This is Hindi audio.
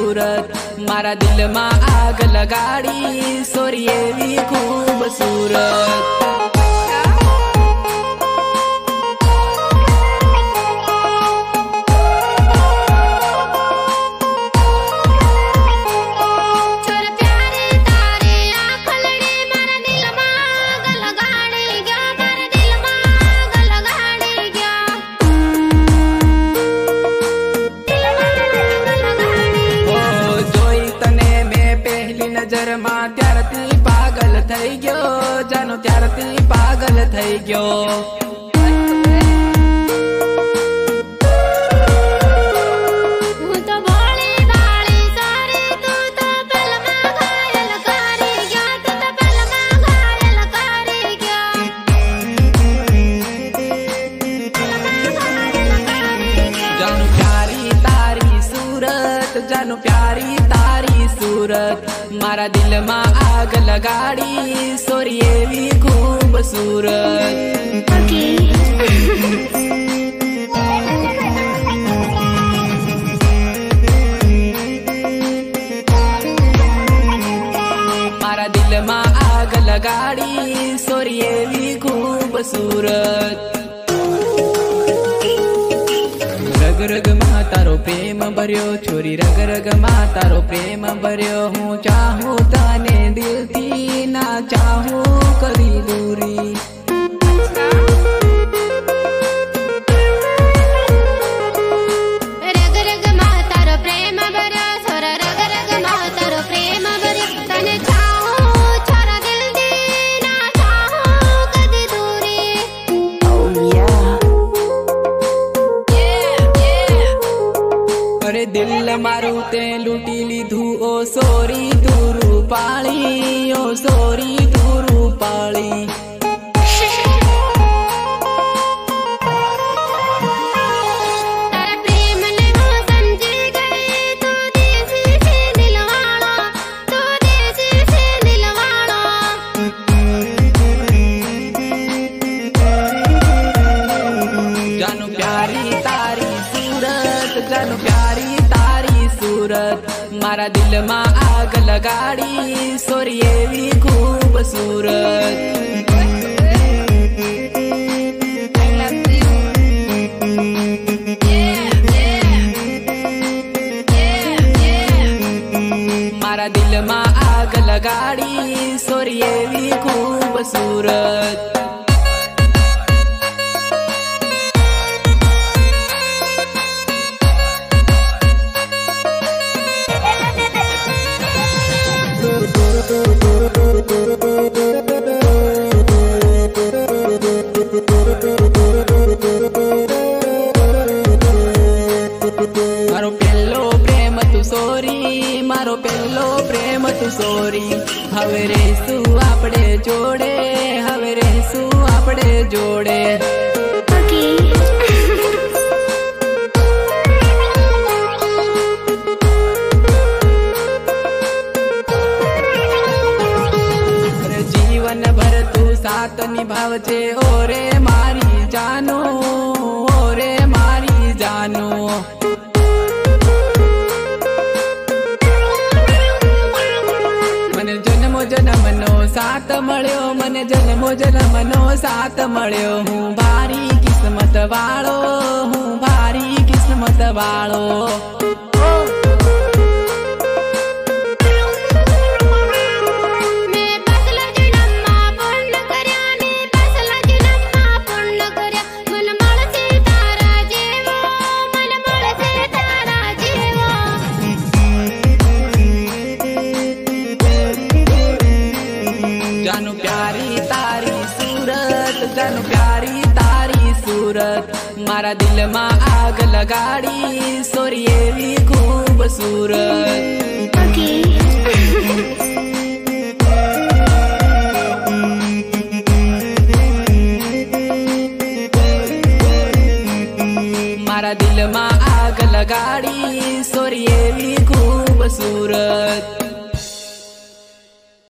सूरत मारा दिल में आग लगाड़ी सोरी एवी खूबसूरत। नजर में त्यारती पागल थई गयो जानो त्यारती पागल थई गयो। जानो प्यारी तारी सूरत जानो प्यारी तारी सूरत मारा दिल में आग लगाड़ी सोरी एवी खूबसूरत। मारा दिल में आग लगाड़ी सोरी एवी खूबसूरत। रग रग मा तारो प्रेम भर्यो छोरी रग रग मा तारो प्रेम भर्यो हूँ चाहूँ तने दिल थी ना चाहूँ कभी दूरी। रग रग मा तारो प्रेम भर्यो छोरा रग रग मा तारो प्रेम भर्यो तने चाहूँ छोरा दिल थी ना चाहूँ कभी दूरी। अरे दिल मारू ते लूटी लीधू ओ सोरी दूरू पाली ओ सोरी दूरू पाली। तारा प्रेम ने वो समझी गई तू देसी से दिलवाना तू देसी से दिलवाना। जानो प्यारी तारी सूरत जानो प्यारी तारी सूरत मारा दिल में आग लगाड़ी सोरी एवी खूबसूरत। मारा दिल में आग लगाड़ी सोरी एवी खूबसूरत। मारो पेलो प्रेम तू सोरी मारो पेलो प्रेम तू सोरी हवे रेसू आपड़े जोड़े हवे रेसू आपड़े जोड़े। जीवन भर तू साथ निभावजे ओरे मारी जानो ओरे मारी जानो। मन जन्मो जन्मनो साथ मळ्यो मन जन्मो जन्मनो साथ मळ्यो हूँ भारी किस्मत वाळो हूँ भारी किस्मत वाळो। जानो प्यारी तारी सूरत जानो प्यारी तारी सूरत मारा दिल में आग लगाड़ी सोरी एवी खूबसूरत। मारा दिल में आग लगाड़ी सोरी एवी खूबसूरत।